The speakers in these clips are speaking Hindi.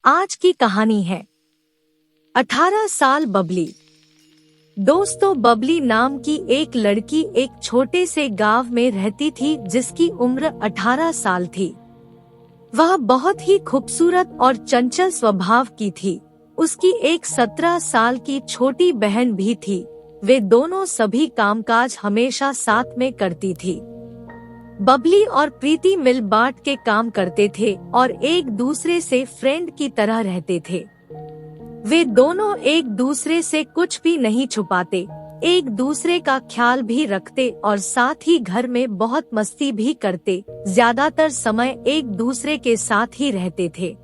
आज की कहानी है 18 साल बबली। दोस्तों, बबली नाम की एक लड़की एक छोटे से गांव में रहती थी जिसकी उम्र 18 साल थी। वह बहुत ही खूबसूरत और चंचल स्वभाव की थी। उसकी एक 17 साल की छोटी बहन भी थी। वे दोनों सभी कामकाज हमेशा साथ में करती थी। बबली और प्रीति मिल बांट के काम करते थे और एक दूसरे से फ्रेंड की तरह रहते थे। वे दोनों एक दूसरे से कुछ भी नहीं छुपाते, एक दूसरे का ख्याल भी रखते और साथ ही घर में बहुत मस्ती भी करते। ज्यादातर समय एक दूसरे के साथ ही रहते थे।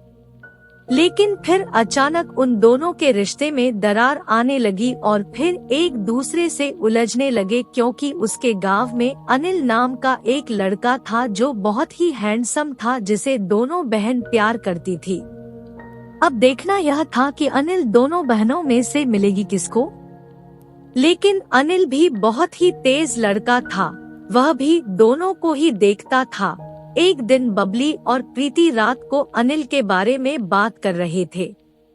लेकिन फिर अचानक उन दोनों के रिश्ते में दरार आने लगी और फिर एक दूसरे से उलझने लगे, क्योंकि उसके गांव में अनिल नाम का एक लड़का था जो बहुत ही हैंडसम था, जिसे दोनों बहन प्यार करती थी। अब देखना यह था कि अनिल दोनों बहनों में से मिलेगी किसको। लेकिन अनिल भी बहुत ही तेज लड़का था, वह भी दोनों को ही देखता था। एक दिन बबली और प्रीति रात को अनिल के बारे में बात कर रहे थे।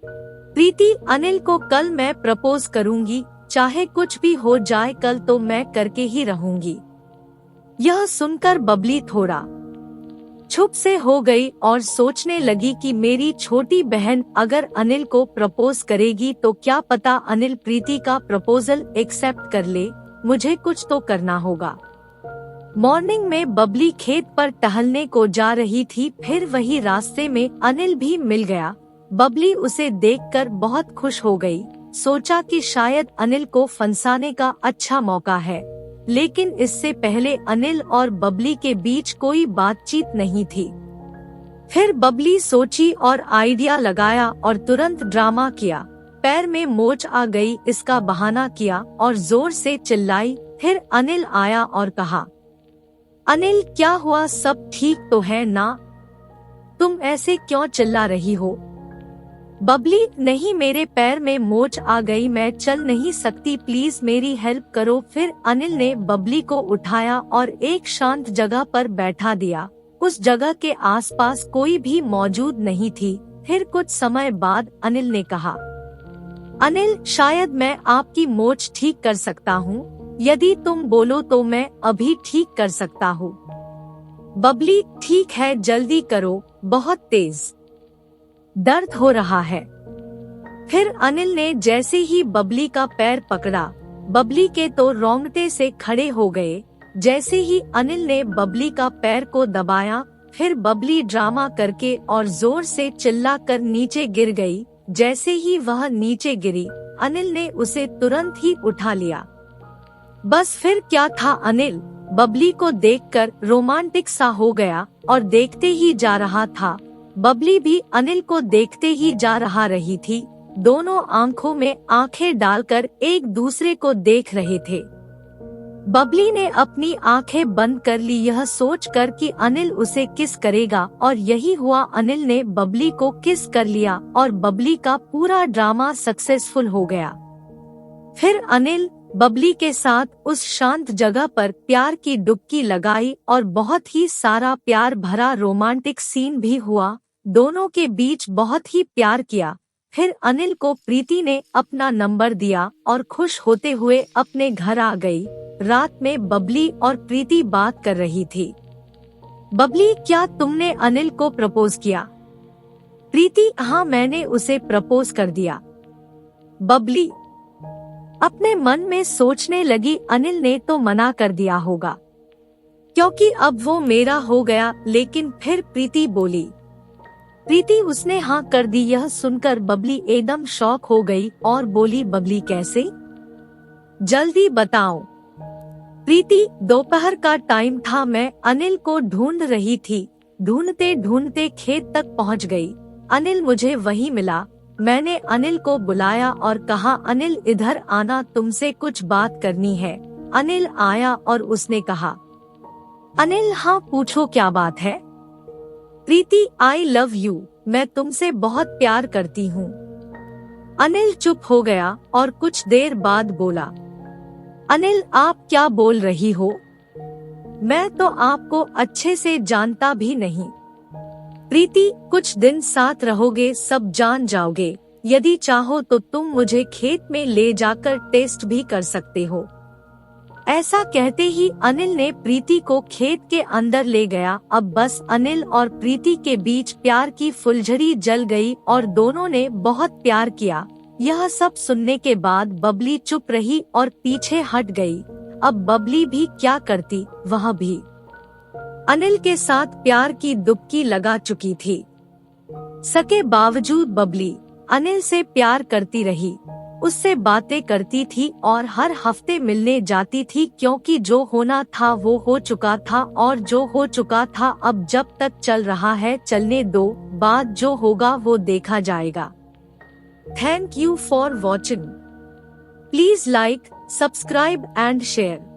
प्रीति, अनिल को कल मैं प्रपोज करूंगी, चाहे कुछ भी हो जाए कल तो मैं करके ही रहूंगी। यह सुनकर बबली थोड़ा चुप से हो गई और सोचने लगी कि मेरी छोटी बहन अगर अनिल को प्रपोज करेगी तो क्या पता अनिल प्रीति का प्रपोजल एक्सेप्ट कर ले। मुझे कुछ तो करना होगा। मॉर्निंग में बबली खेत पर टहलने को जा रही थी, फिर वही रास्ते में अनिल भी मिल गया। बबली उसे देखकर बहुत खुश हो गई। सोचा कि शायद अनिल को फंसाने का अच्छा मौका है। लेकिन इससे पहले अनिल और बबली के बीच कोई बातचीत नहीं थी। फिर बबली सोची और आइडिया लगाया और तुरंत ड्रामा किया। पैर में मोच आ गई इसका बहाना किया और जोर से चिल्लाई। फिर अनिल आया और कहा, अनिल क्या हुआ, सब ठीक तो है ना? तुम ऐसे क्यों चिल्ला रही हो? बबली, नहीं, मेरे पैर में मोच आ गई, मैं चल नहीं सकती, प्लीज मेरी हेल्प करो। फिर अनिल ने बबली को उठाया और एक शांत जगह पर बैठा दिया। उस जगह के आसपास कोई भी मौजूद नहीं थी। फिर कुछ समय बाद अनिल ने कहा, अनिल, शायद मैं आपकी मोच ठीक कर सकता हूँ। यदि तुम बोलो तो मैं अभी ठीक कर सकता हूँ। बबली, ठीक है, जल्दी करो, बहुत तेज दर्द हो रहा है। फिर अनिल ने जैसे ही बबली का पैर पकड़ा, बबली के तो रोंगटे से खड़े हो गए। जैसे ही अनिल ने बबली का पैर को दबाया, फिर बबली ड्रामा करके और जोर से चिल्ला कर नीचे गिर गई। जैसे ही वह नीचे गिरी, अनिल ने उसे तुरंत ही उठा लिया। बस फिर क्या था, अनिल बबली को देखकर रोमांटिक सा हो गया और देखते ही जा रहा था। बबली भी अनिल को देखते ही जा रही थी। दोनों आंखों में आंखें डालकर एक दूसरे को देख रहे थे। बबली ने अपनी आंखें बंद कर ली, यह सोचकर कि अनिल उसे किस करेगा, और यही हुआ। अनिल ने बबली को किस कर लिया और बबली का पूरा ड्रामा सक्सेसफुल हो गया। फिर अनिल बबली के साथ उस शांत जगह पर प्यार की डुबकी लगाई और बहुत ही सारा प्यार भरा रोमांटिक सीन भी हुआ। दोनों के बीच बहुत ही प्यार किया। फिर अनिल को प्रीति ने अपना नंबर दिया और खुश होते हुए अपने घर आ गई। रात में बबली और प्रीति बात कर रही थी। बबली, क्या तुमने अनिल को प्रपोज किया? प्रीति, हाँ, मैंने उसे प्रपोज कर दिया। बबली अपने मन में सोचने लगी, अनिल ने तो मना कर दिया होगा क्योंकि अब वो मेरा हो गया। लेकिन फिर प्रीति बोली, प्रीति, उसने हाँ कर दी। यह सुनकर बबली एकदम शॉक हो गई और बोली, बबली कैसे? जल्दी बताओ। प्रीति, दोपहर का टाइम था, मैं अनिल को ढूंढ रही थी। ढूंढते ढूंढते खेत तक पहुंच गई। अनिल मुझे वहीं मिला। मैंने अनिल को बुलाया और कहा, अनिल इधर आना, तुमसे कुछ बात करनी है। अनिल आया और उसने कहा, अनिल, हाँ पूछो क्या बात है? प्रीति, आई लव यू, मैं तुमसे बहुत प्यार करती हूँ। अनिल चुप हो गया और कुछ देर बाद बोला, अनिल, आप क्या बोल रही हो? मैं तो आपको अच्छे से जानता भी नहीं। प्रीति, कुछ दिन साथ रहोगे सब जान जाओगे। यदि चाहो तो तुम मुझे खेत में ले जाकर टेस्ट भी कर सकते हो। ऐसा कहते ही अनिल ने प्रीति को खेत के अंदर ले गया। अब बस अनिल और प्रीति के बीच प्यार की फुलझड़ी जल गई और दोनों ने बहुत प्यार किया। यह सब सुनने के बाद बबली चुप रही और पीछे हट गई। अब बबली भी क्या करती, वह भी अनिल के साथ प्यार की डुबकी लगा चुकी थी। सके बावजूद बबली अनिल से प्यार करती रही, उससे बातें करती थी और हर हफ्ते मिलने जाती थी, क्योंकि जो होना था वो हो चुका था और जो हो चुका था अब जब तक चल रहा है चलने दो, बाद जो होगा वो देखा जाएगा। Thank you for watching. Please like, subscribe and share.